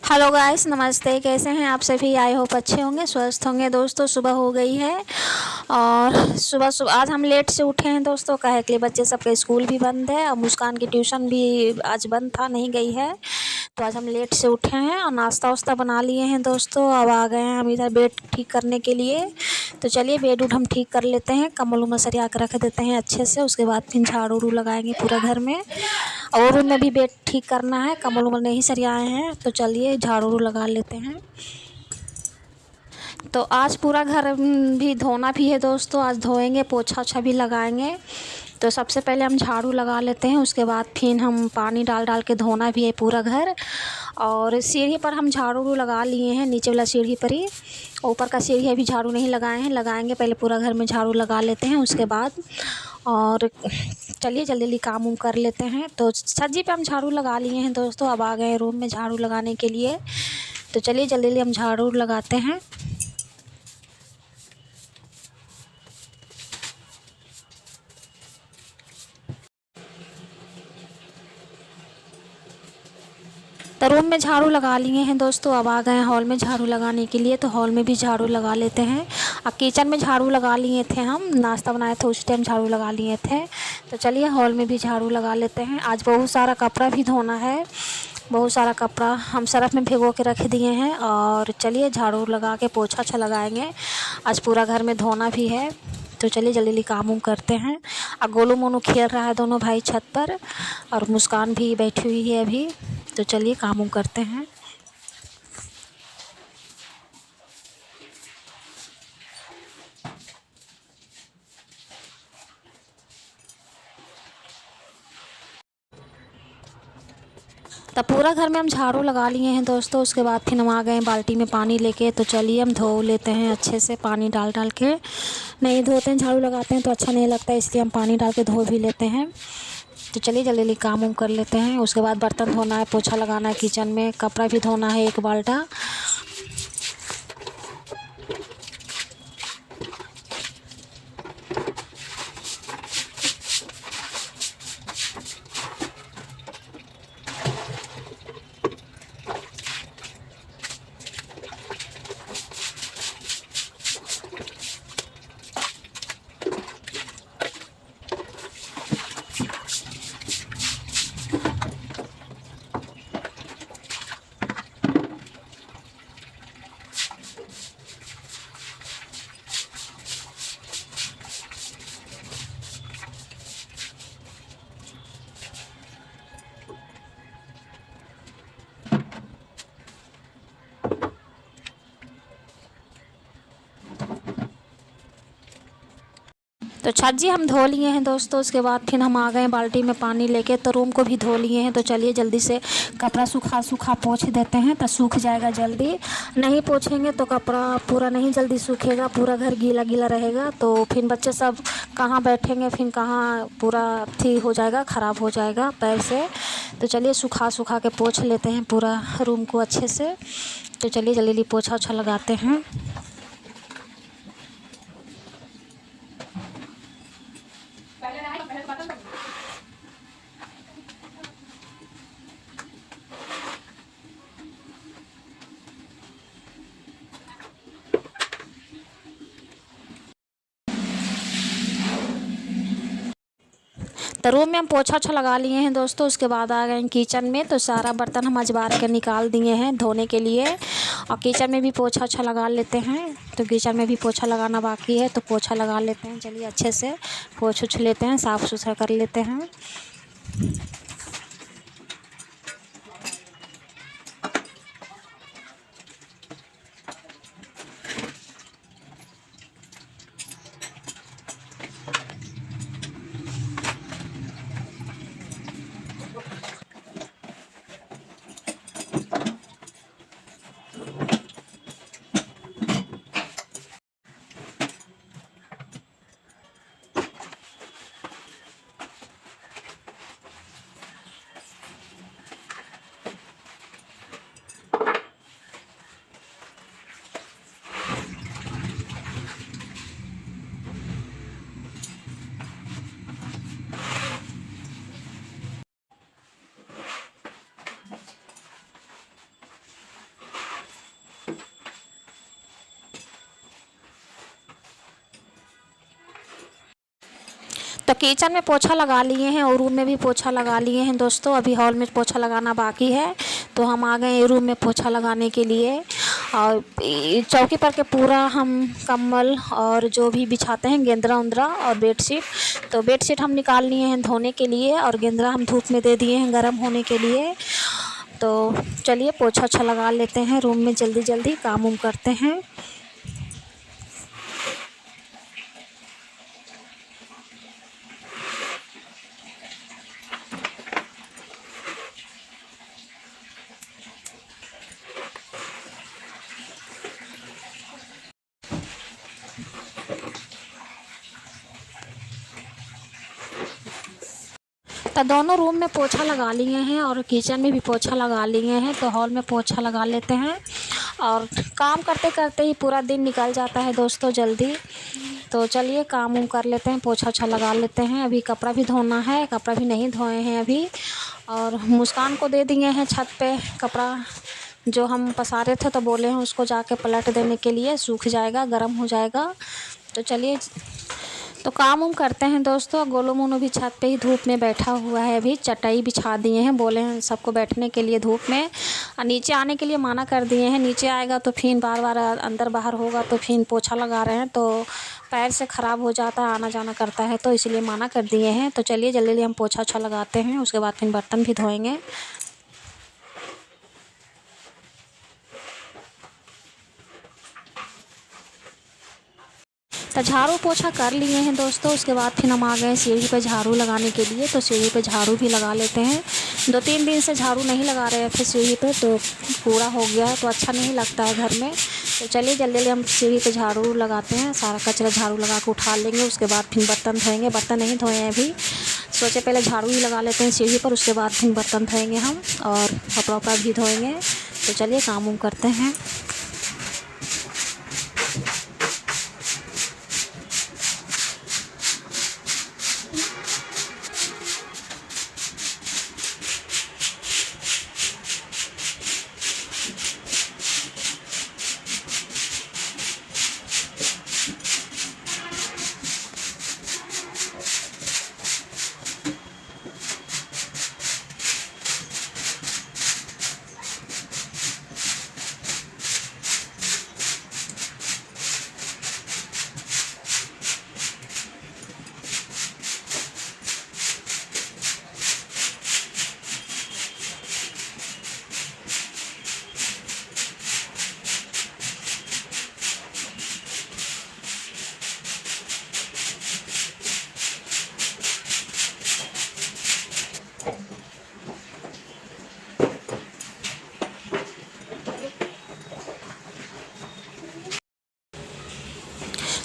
Hello guys, नमस्ते। कैसे हैं आप सभी? आई होप अच्छे होंगे, स्वस्थ होंगे। दोस्तों, सुबह हो गई है और सुबह सुबह आज हम लेट से उठे हैं दोस्तों। काहे के लिए बच्चे सबके स्कूल भी बंद है और मुस्कान की ट्यूशन भी आज बंद था, नहीं गई है। तो आज हम लेट से उठे हैं और नाश्ता वास्ता बना लिए हैं दोस्तों। अब आ गए हैं हम इधर बेड ठीक करने के लिए। तो चलिए बेड उड हम ठीक कर लेते हैं, कम्बल उम्बल सरिया के रख देते हैं अच्छे से। उसके बाद फिर झाड़ू उड़ू लगाएंगे पूरा घर में। और रूम में भी बेड ठीक करना है, कम्बल उम्बल नहीं सरियाए हैं। तो चलिए झाड़ू उड़ू लगा लेते हैं। तो आज पूरा घर भी धोना भी है दोस्तों। आज धोएंगे, पोछा ओछा भी लगाएंगे। तो सबसे पहले हम झाड़ू लगा लेते हैं, उसके बाद फिर हम पानी डाल डाल के धोना भी है पूरा घर। और सीढ़ी पर हम झाड़ू उड़ू लगा लिए हैं, नीचे वाला सीढ़ी पर ही। ऊपर का सीढ़ी अभी झाड़ू नहीं लगाए हैं, लगाएंगे। पहले पूरा घर में झाड़ू लगा लेते हैं उसके बाद। और चलिए जल्दी जल्दी काम उम कर लेते हैं। तो छज्जी पे हम झाड़ू लगा लिए हैं दोस्तों। अब आ गए रूम में झाड़ू लगाने के लिए। तो चलिए जल्दी जल्दी हम झाड़ू लगाते हैं। तो रूम में झाड़ू लगा लिए हैं दोस्तों। अब आ गए हैं हॉल में झाड़ू लगाने के लिए। तो हॉल में भी झाड़ू लगा लेते हैं। अब किचन में झाड़ू लगा लिए थे, हम नाश्ता बनाए थे उस टाइम झाड़ू लगा लिए थे। तो चलिए हॉल में भी झाड़ू लगा लेते हैं। आज बहुत सारा कपड़ा भी धोना है, बहुत सारा कपड़ा हम सरफ में भिगो के रख दिए हैं। और चलिए झाड़ू लगा के पोछा अच्छा लगाएंगे। आज पूरा घर में धोना भी है। तो चलिए जल्दी जल्दी काम उम करते हैं। और गोलू मोनू खेल रहा है दोनों भाई छत पर, और मुस्कान भी बैठी हुई है अभी। तो चलिए काम उम करते हैं। तब पूरा घर में हम झाड़ू लगा लिए हैं दोस्तों। उसके बाद फिर हम आ गए बाल्टी में पानी लेके। तो चलिए हम धो लेते हैं अच्छे से, पानी डाल डाल के। नहीं धोते हैं, झाड़ू लगाते हैं तो अच्छा नहीं लगता, इसलिए हम पानी डाल के धो भी लेते हैं। तो चलिए जल्दी जल्दी काम उम कर लेते हैं। उसके बाद बर्तन धोना है, पोछा लगाना है किचन में, कपड़ा भी धोना है एक बाल्टा। तो छज्जी हम धो लिए हैं दोस्तों। उसके बाद फिर हम आ गए बाल्टी में पानी लेके। तो रूम को भी धो लिए हैं। तो चलिए जल्दी से कपड़ा सूखा सूखा पोंछ देते हैं, तो सूख जाएगा जल्दी। नहीं पोंछेंगे तो कपड़ा पूरा नहीं जल्दी सूखेगा, पूरा घर गीला गीला रहेगा। तो फिर बच्चे सब कहाँ बैठेंगे, फिर कहाँ पूरा थी हो जाएगा, ख़राब हो जाएगा पैर से। तो चलिए सूखा सूखा के पोंछ लेते हैं पूरा रूम को अच्छे से। तो चलिए जल्दी जल्दी पोछा ओछा लगाते हैं। तो रूम में हम पोछा ओछा लगा लिए हैं दोस्तों। उसके बाद आ गए किचन में। तो सारा बर्तन हम अजबार के निकाल दिए हैं धोने के लिए। और किचन में भी पोछा ओछा लगा लेते हैं। तो किचन में भी पोछा लगाना बाकी है, तो पोछा लगा लेते हैं। चलिए अच्छे से पोछ उछ लेते हैं, साफ़ सुथरा कर लेते हैं। तो किचन में पोछा लगा लिए हैं और रूम में भी पोछा लगा लिए हैं दोस्तों। अभी हॉल में पोछा लगाना बाकी है, तो हम आ गए रूम में पोछा लगाने के लिए। और चौकी पर के पूरा हम कंबल और जो भी बिछाते हैं गेंदरा उंदरा और बेडशीट, तो बेडशीट हम निकाल लिए हैं धोने के लिए और गेंदरा हम धूप में दे दिए हैं गर्म होने के लिए। तो चलिए पोछा अच्छा लगा लेते हैं रूम में, जल्दी जल्दी काम उम करते हैं। तो दोनों रूम में पोछा लगा लिए हैं और किचन में भी पोछा लगा लिए हैं, तो हॉल में पोछा लगा लेते हैं। और काम करते करते ही पूरा दिन निकल जाता है दोस्तों जल्दी। तो चलिए काम उम कर लेते हैं, पोछा अच्छा लगा लेते हैं। अभी कपड़ा भी धोना है, कपड़ा भी नहीं धोए हैं अभी। और मुस्कान को दे दिए हैं छत पे कपड़ा, जो हम पसारे थे तो बोले हैं उसको जाके पलट देने के लिए, सूख जाएगा गर्म हो जाएगा। तो चलिए तो काम उम करते हैं दोस्तों। गोलू मोनू भी छत पे ही धूप में बैठा हुआ है, अभी चटाई बिछा दिए हैं, बोले हैं सबको बैठने के लिए धूप में। और नीचे आने के लिए मना कर दिए हैं, नीचे आएगा तो फिर बार बार अंदर बाहर होगा तो फिर पोछा लगा रहे हैं तो पैर से ख़राब हो जाता है, आना जाना करता है, तो इसलिए मना कर दिए हैं। तो चलिए जल्दी जल्दी हम पोछा अच्छा लगाते हैं, उसके बाद फिर बर्तन भी धोएँगे। तो झाड़ू पोछा कर लिए हैं दोस्तों, उसके बाद फिर हम आ गए सीढ़ी पे झाड़ू लगाने के लिए। तो सीढ़ी पे झाड़ू भी लगा लेते हैं। 2-3 दिन से झाड़ू नहीं लगा रहे थे सीढ़ी पे, तो कूड़ा हो गया तो अच्छा नहीं लगता है घर में। तो चलिए जल्दी जल्दी हम सीढ़ी पे झाड़ू लगाते हैं, सारा कचरा झाड़ू लगा के उठा लेंगे, उसके बाद फिर बर्तन धोएंगे। बर्तन नहीं धोए हैं अभी, सोचे पहले झाड़ू ही लगा लेते हैं सीढ़ी पर, उसके बाद फिर बर्तन धोएंगे हम और कपड़ा वपड़ा भी धोएंगे। तो चलिए काम उम करते हैं।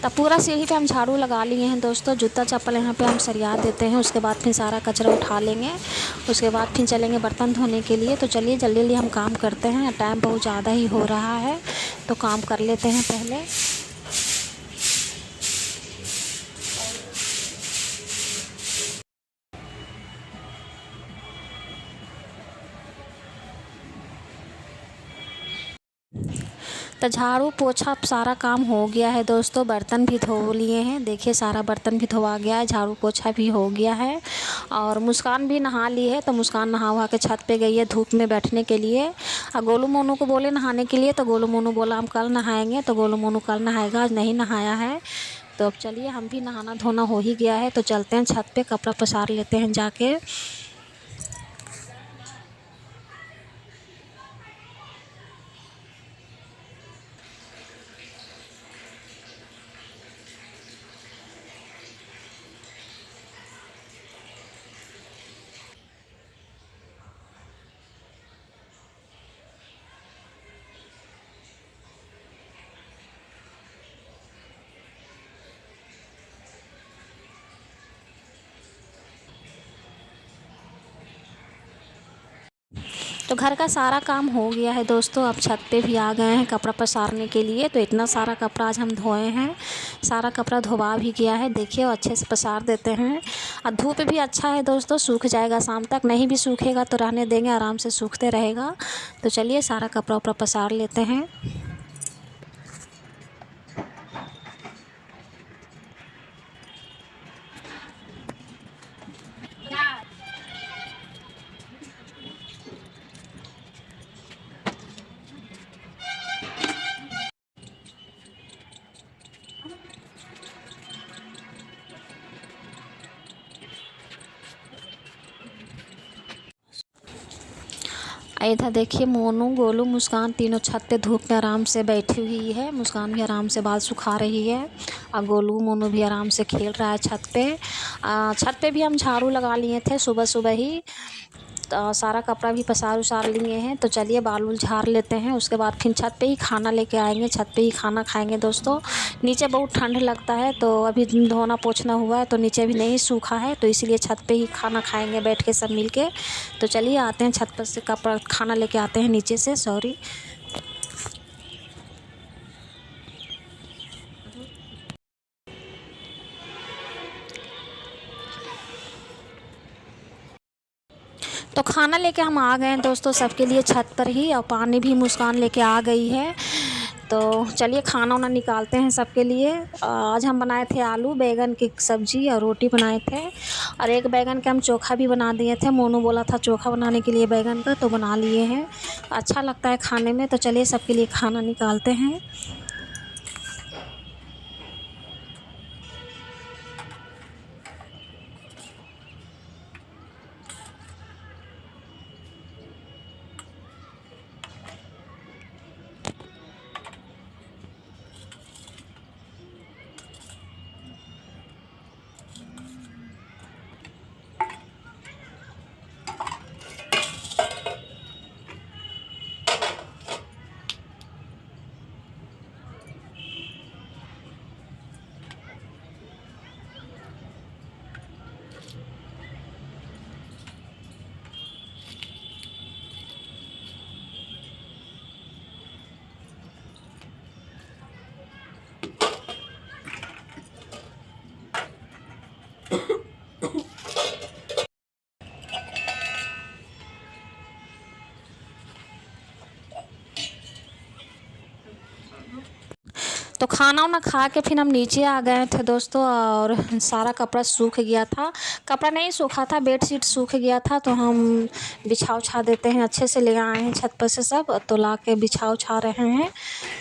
तो पूरा सीढ़ी पे हम झाड़ू लगा लिए हैं दोस्तों। जूता चप्पल यहाँ पे हम सरिया देते हैं, उसके बाद फिर सारा कचरा उठा लेंगे, उसके बाद फिर चलेंगे बर्तन धोने के लिए। तो चलिए जल्दी जल्दी हम काम करते हैं, टाइम बहुत ज़्यादा ही हो रहा है, तो काम कर लेते हैं पहले। तो झाड़ू पोछा सारा काम हो गया है दोस्तों, बर्तन भी धो लिए हैं, देखिए सारा बर्तन भी धोआ गया है, झाड़ू पोछा भी हो गया है। और मुस्कान भी नहा ली है, तो मुस्कान नहा वहा के छत पे गई है धूप में बैठने के लिए। और गोलू मोनू को बोले नहाने के लिए, तो गोलू मोनू बोला हम कल नहाएंगे, तो गोलू मोनू कल नहाएगा, आज नहीं नहाया है। तो अब चलिए हम भी नहाना धोना हो ही गया है, तो चलते हैं छत पे, कपड़ा पसार लेते हैं जाके। तो घर का सारा काम हो गया है दोस्तों, अब छत पे भी आ गए हैं कपड़ा पसारने के लिए। तो इतना सारा कपड़ा आज हम धोए हैं, सारा कपड़ा धोवा भी गया है, देखिए अच्छे से पसार देते हैं। और धूप भी अच्छा है दोस्तों, सूख जाएगा शाम तक, नहीं भी सूखेगा तो रहने देंगे, आराम से सूखते रहेगा। तो चलिए सारा कपड़ा उपड़ा पसार लेते हैं। इधर देखिए मोनू, गोलू, मुस्कान तीनों छत पे धूप में आराम से बैठी हुई है। मुस्कान भी आराम से बाल सुखा रही है और गोलू मोनू भी आराम से खेल रहा है छत पे। छत पे भी हम झाड़ू लगा लिए थे सुबह सुबह ही। तो सारा कपड़ा भी पसार उसार लिए हैं। तो चलिए बाल उल झाड़ लेते हैं, उसके बाद फिर छत पे ही खाना लेके आएंगे, छत पे ही खाना खाएंगे दोस्तों। नीचे बहुत ठंड लगता है तो अभी धोना पोछना हुआ है तो नीचे भी नहीं सूखा है, तो इसीलिए छत पे ही खाना खाएंगे बैठ के सब मिल के। तो चलिए आते हैं छत पर से कपड़ा खाना लेके आते हैं नीचे से, सॉरी। तो खाना लेके हम आ गए हैं दोस्तों सबके लिए छत पर ही, और पानी भी मुस्कान लेके आ गई है। तो चलिए खाना वाना निकालते हैं सबके लिए। आज हम बनाए थे आलू बैंगन की सब्ज़ी और रोटी बनाए थे, और एक बैंगन का हम चोखा भी बना दिए थे। मोनू बोला था चोखा बनाने के लिए बैंगन का, तो बना लिए हैं। अच्छा लगता है खाने में। तो चलिए सबके लिए खाना निकालते हैं। तो खाना वाना खा के फिर हम नीचे आ गए थे दोस्तों, और सारा कपड़ा सूख गया था। कपड़ा नहीं सूखा था, बेडशीट सूख गया था, तो हम बिछा उछा देते हैं। अच्छे से ले आए हैं छत पर से सब, तो ला के बिछा उछा रहे हैं।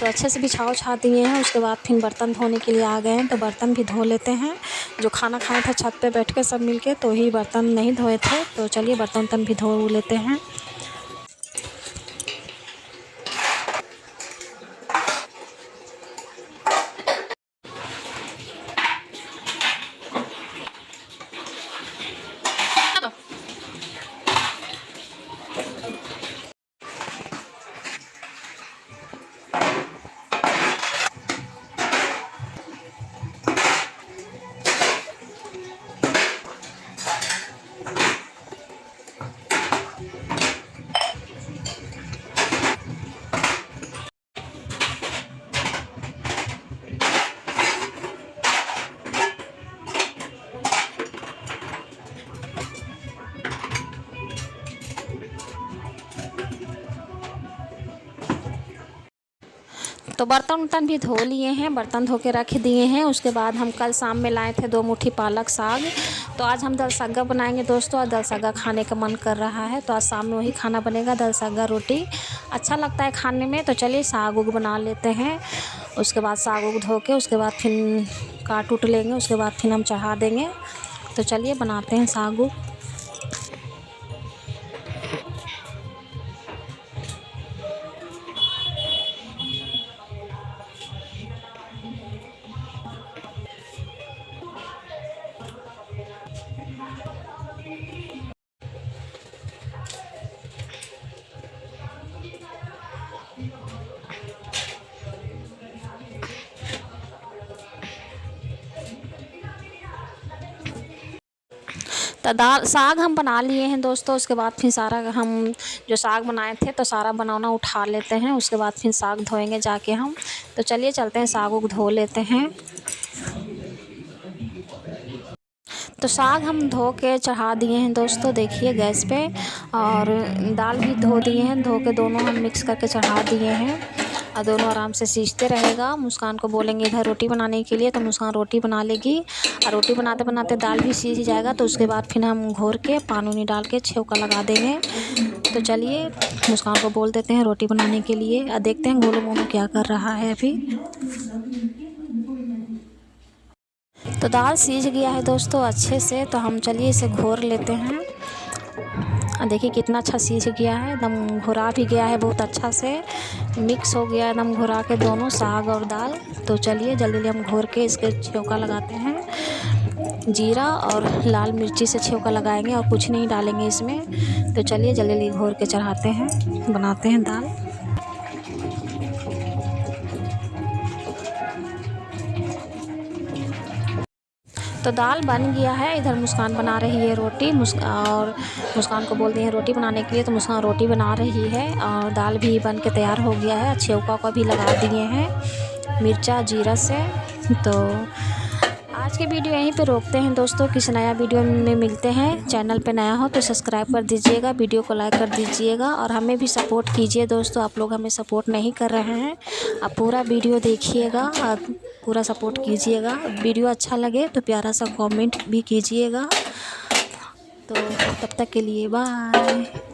तो अच्छे से बिछा उछा दिए हैं। उसके बाद फिर बर्तन धोने के लिए आ गए हैं, तो बर्तन भी धो लेते हैं। जो खाना खाए थे छत पर बैठ के सब मिल के, तो ही बर्तन नहीं धोए थे। तो चलिए बर्तन भी धो लेते हैं। तो बर्तन उर्तन भी धो लिए हैं, बर्तन धो के रख दिए हैं। उसके बाद हम कल शाम में लाए थे 2 मुट्ठी पालक साग। तो आज हम दाल सग्गा बनाएंगे दोस्तों। आज दाल सग्गा खाने का मन कर रहा है, तो आज शाम में वही खाना बनेगा, दाल सग्गा रोटी। अच्छा लगता है खाने में। तो चलिए साग उग बना लेते हैं। उसके बाद साग उग धो के उसके बाद फिर काट उट लेंगे, उसके बाद फिर हम चढ़ा देंगे। तो चलिए बनाते हैं साग उग। तो दाल साग हम बना लिए हैं दोस्तों। उसके बाद फिर सारा हम जो साग बनाए थे तो सारा बनाना उठा लेते हैं। उसके बाद फिर साग धोएंगे जाके हम। तो चलिए चलते हैं साग को धो लेते हैं। तो साग हम धो के चढ़ा दिए हैं दोस्तों, देखिए गैस पे। और दाल भी धो दिए हैं, धो के दोनों हम मिक्स करके चढ़ा दिए हैं, और दोनों आराम से सीझते रहेगा। मुस्कान को बोलेंगे इधर रोटी बनाने के लिए, तो मुस्कान रोटी बना लेगी। और रोटी बनाते बनाते दाल भी सीझ जाएगा। तो उसके बाद फिर हम घोर के पानी उनी डाल के छौंका लगा देंगे। तो चलिए मुस्कान को बोल देते हैं रोटी बनाने के लिए, और देखते हैं गोलू मोनू क्या कर रहा है अभी। तो दाल सीझ गया है दोस्तों अच्छे से। तो हम चलिए इसे घोर लेते हैं। देखिए कितना अच्छा सीज गया है, एकदम घुरा भी गया है बहुत अच्छा से, मिक्स हो गया एकदम घुरा के दोनों साग और दाल। तो चलिए जल्दी जल्दी हम घोर के इसके छौंका लगाते हैं। जीरा और लाल मिर्ची से छौंका लगाएंगे और कुछ नहीं डालेंगे इसमें। तो चलिए जल्दी जल्दी घोर के चढ़ाते हैं, बनाते हैं दाल। तो दाल बन गया है। इधर मुस्कान बना रही है रोटी, और मुस्कान को बोल दिए हैं रोटी बनाने के लिए, तो मुस्कान रोटी बना रही है। और दाल भी बन के तैयार हो गया है, छौंका को भी लगा दिए हैं मिर्चा जीरा से। तो आज की वीडियो यहीं पे रोकते हैं दोस्तों, किसी नया वीडियो में मिलते हैं। चैनल पे नया हो तो सब्सक्राइब कर दीजिएगा, वीडियो को लाइक कर दीजिएगा और हमें भी सपोर्ट कीजिए दोस्तों। आप लोग हमें सपोर्ट नहीं कर रहे हैं, आप पूरा वीडियो देखिएगा और पूरा सपोर्ट कीजिएगा। वीडियो अच्छा लगे तो प्यारा सा कमेंट भी कीजिएगा। तो तब तक के लिए बाय।